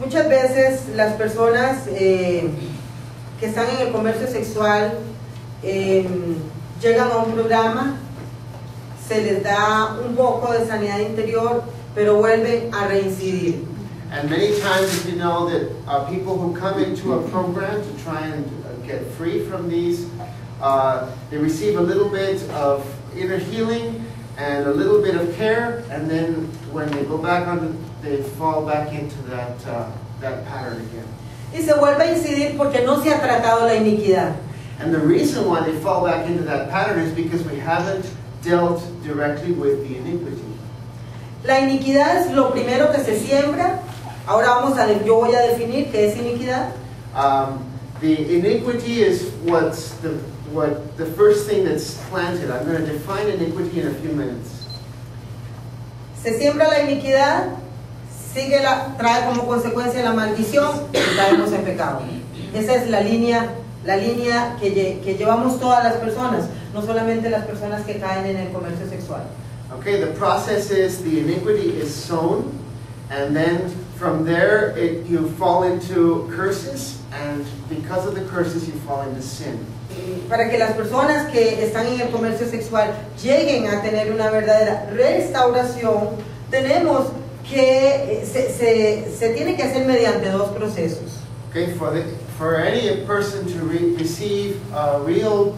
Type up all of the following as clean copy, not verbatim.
Muchas veces las personas que están en el comercio sexual llegan a un programa, se les da un poco de sanidad interior, pero vuelven a reincidir. And many times, you know, that people who come into a program to try and get free from these, they receive a little bit of inner healing and a little bit of care, and then when they go back on, they fall back into that pattern again. Y se vuelve a incidir porque no se ha tratado la iniquidad. And the reason why they fall back into that pattern is because we haven't dealt directly with the iniquity. La iniquidad es lo primero que se siembra. Ahora yo voy a definir qué es iniquidad. The iniquity is what the first thing that's planted. I'm going to define iniquity in a few minutes. Se siembra la iniquidad, trae como consecuencia la maldición y caemos en pecado. Esa es la línea que llevamos todas las personas, no solamente las personas que caen en el comercio sexual. Okay, the process is the iniquity is sown, and then from there you fall into curses, and because of the curses you fall into sin. Para que las personas que están en el comercio sexual lleguen a tener una verdadera restauración, tenemos que se tiene que hacer mediante dos procesos. Okay, for any person to receive a real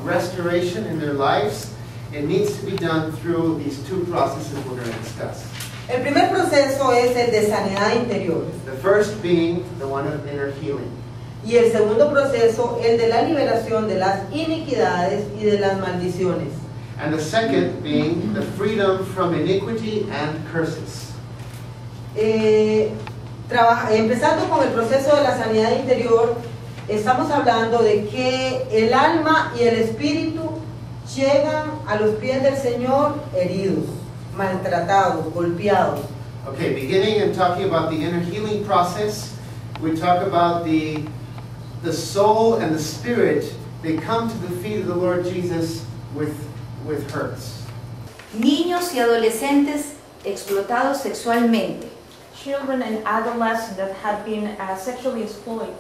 restoration in their lives, it needs to be done through these two processes we're going to discuss. El primer proceso es el de sanidad interior. The first being the one of inner healing. Y el segundo proceso, el de la liberación de las iniquidades y de las maldiciones. And the second being the freedom from iniquity and curses. Empezando con el proceso de la sanidad interior, estamos hablando de que el alma y el espíritu llegan a los pies del Señor heridos, maltratados, golpeados. Okay, beginning and talking about the inner healing process, we talk about the soul and the spirit. They come to the feet of the Lord Jesus with hurts. Niños y adolescentes explotados sexualmente. Children and adolescents that had been sexually exploited.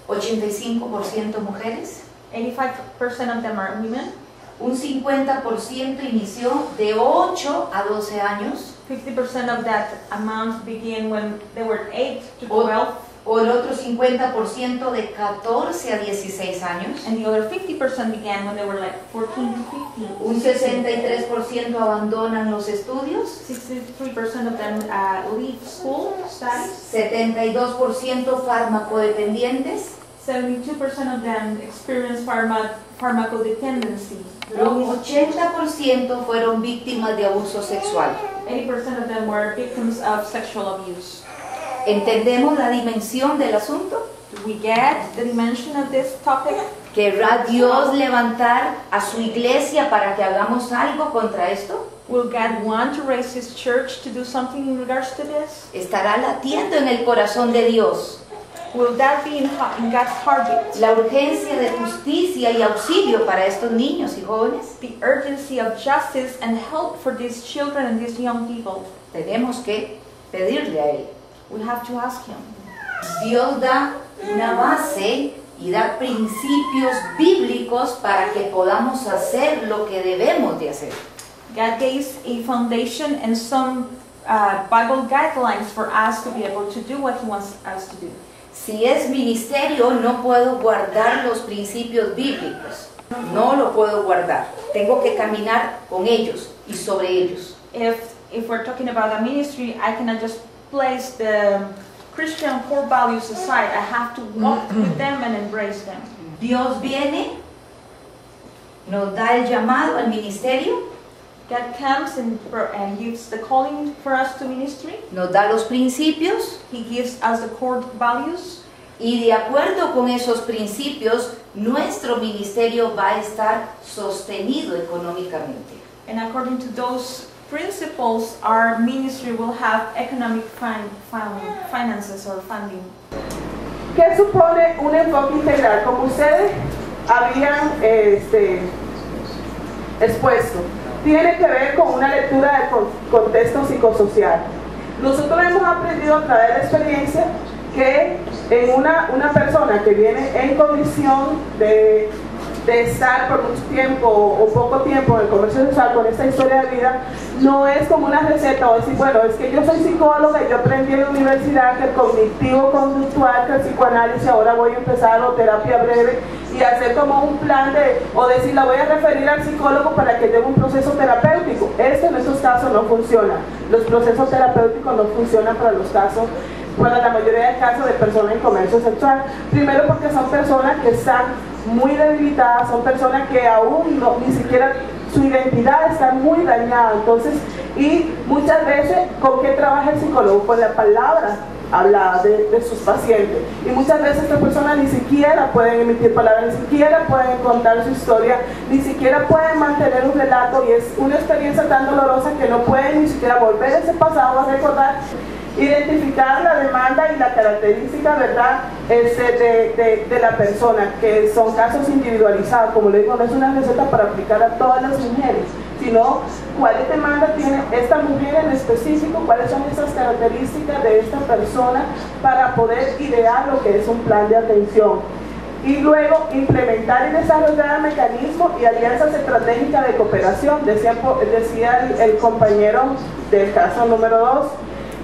85% mujeres. 85% of them are women. Un 50% inició de 8 a 12 años. 50% of that amount began when they were 8 to 12. O el otro 50% de 14 a 16 años. And the other 50% began when they were like 14 to 15. Un 63% abandonan los estudios. 63% of them leave school studies. 72% farmacodependientes. 72% of them experience pharmacodependency. Un 80% fueron víctimas de abuso sexual. 80% of them were victims of sexual abuse. ¿Entendemos la dimensión del asunto? Do we get the dimension of this topic? ¿Querrá Dios levantar a su iglesia para que hagamos algo contra esto? Will God want to raise His church to do something in regards to this? ¿Estará latiendo en el corazón de Dios Will that be in God's heartbeat? la urgencia de justicia y auxilio para estos niños y jóvenes? The urgency of justice and help for these children and these young people. Tenemos que pedirle a Él. We have to ask Him. Dios da una base y da principios bíblicos para que podamos hacer lo que debemos de hacer. God gave a foundation and some Bible guidelines for us to be able to do what He wants us to do. Si es ministerio, no puedo guardar los principios bíblicos. No lo puedo guardar. Tengo que caminar con ellos y sobre ellos. If we're talking about a ministry, I cannot just place the Christian core values aside. I have to walk with them and embrace them. Dios viene, nos da el llamado al ministerio, God comes and gives the calling for us to ministry. nos da los principios He gives us the core values. y de acuerdo con esos principios, nuestro ministerio va a estar sostenido económicamente. And according to those principles, our ministry will have economic finances or funding. ¿Qué supone un enfoque integral? Como ustedes habían expuesto, tiene que ver con una lectura del contexto psicosocial. Nosotros hemos aprendido a través de la experiencia que en una persona que viene en condición de estar por mucho tiempo o poco tiempo en el comercio sexual con esta historia de vida, no es como una receta o decir, bueno, es que yo soy psicóloga y yo aprendí en la universidad que el cognitivo conductual, que el psicoanálisis, ahora voy a empezar o terapia breve y hacer como un plan o decir, la voy a referir al psicólogo para que lleve un proceso terapéutico. Esto en estos casos no funciona. Los procesos terapéuticos no funcionan para los casos, para la mayoría de casos de personas en comercio sexual. Primero porque son personas que están muy debilitadas, son personas que aún ni siquiera su identidad está muy dañada. Entonces, y muchas veces, ¿con qué trabaja el psicólogo? Con la palabra hablada de sus pacientes. Y muchas veces estas personas ni siquiera pueden emitir palabras, ni siquiera pueden contar su historia, ni siquiera pueden mantener un relato, y es una experiencia tan dolorosa que no pueden ni siquiera volver a ese pasado a recordar. Identificar la demanda y la característica, ¿verdad?, de la persona, que son casos individualizados. Como le digo, no es una receta para aplicar a todas las mujeres, sino cuáles demandas tiene esta mujer en específico, cuáles son esas características de esta persona para poder idear lo que es un plan de atención. Y luego implementar y desarrollar mecanismos y alianzas estratégicas de cooperación. Decía el compañero del caso número 2,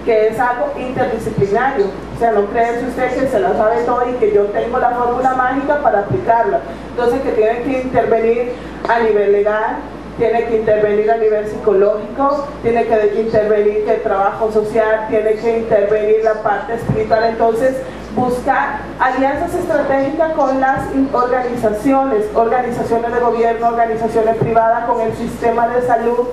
que es algo interdisciplinario. O sea, no creerse usted que se la sabe todo y que yo tengo la fórmula mágica para aplicarla. Entonces, que tiene que intervenir a nivel legal, tiene que intervenir a nivel psicológico, tiene que intervenir el trabajo social, tiene que intervenir la parte espiritual. Entonces, buscar alianzas estratégicas con las organizaciones de gobierno, organizaciones privadas, con el sistema de salud.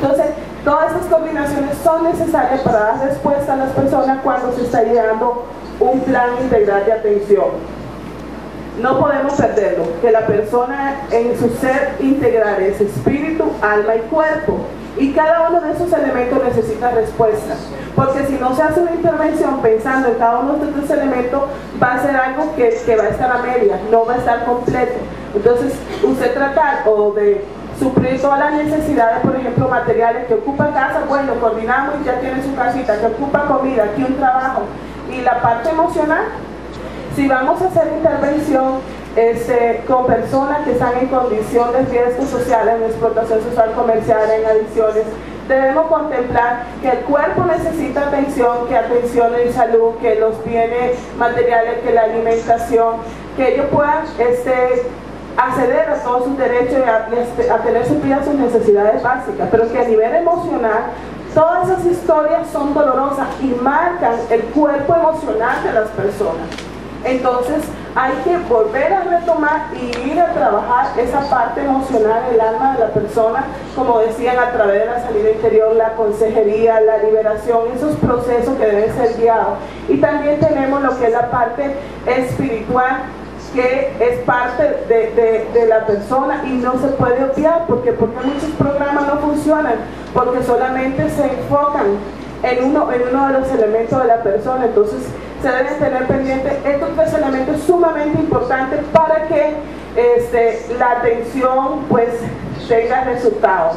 Entonces, todas estas combinaciones son necesarias para dar respuesta a las personas cuando se está llevando un plan integral de atención. No podemos perderlo, que la persona en su ser integral es espíritu, alma y cuerpo. Y cada uno de esos elementos necesita respuesta. Porque si no se hace una intervención pensando en cada uno de estos elementos, va a ser algo que va a estar a media, no va a estar completo. Entonces, usted tratar o de suplir todas las necesidades, por ejemplo, materiales que ocupa casa, bueno, coordinamos y ya tiene su casita, que ocupa comida, aquí un trabajo. Y la parte emocional, si vamos a hacer intervención con personas que están en condición de riesgo social, en explotación sexual comercial, en adicciones, debemos contemplar que el cuerpo necesita atención, que atención en salud, que los bienes materiales, que la alimentación, que ellos puedan acceder a todos sus derechos y a tener suplidas sus necesidades básicas, pero que a nivel emocional todas esas historias son dolorosas y marcan el cuerpo emocional de las personas. Entonces hay que volver a retomar y ir a trabajar esa parte emocional del alma de la persona, como decían, a través de la salida interior, la consejería, la liberación, esos procesos que deben ser guiados. Y también tenemos lo que es la parte espiritual, que es parte de la persona y no se puede obviar. Porque muchos programas no funcionan, porque solamente se enfocan en uno de los elementos de la persona. Entonces se deben tener pendientes estos tres elementos sumamente importantes para que la atención pues tenga resultados.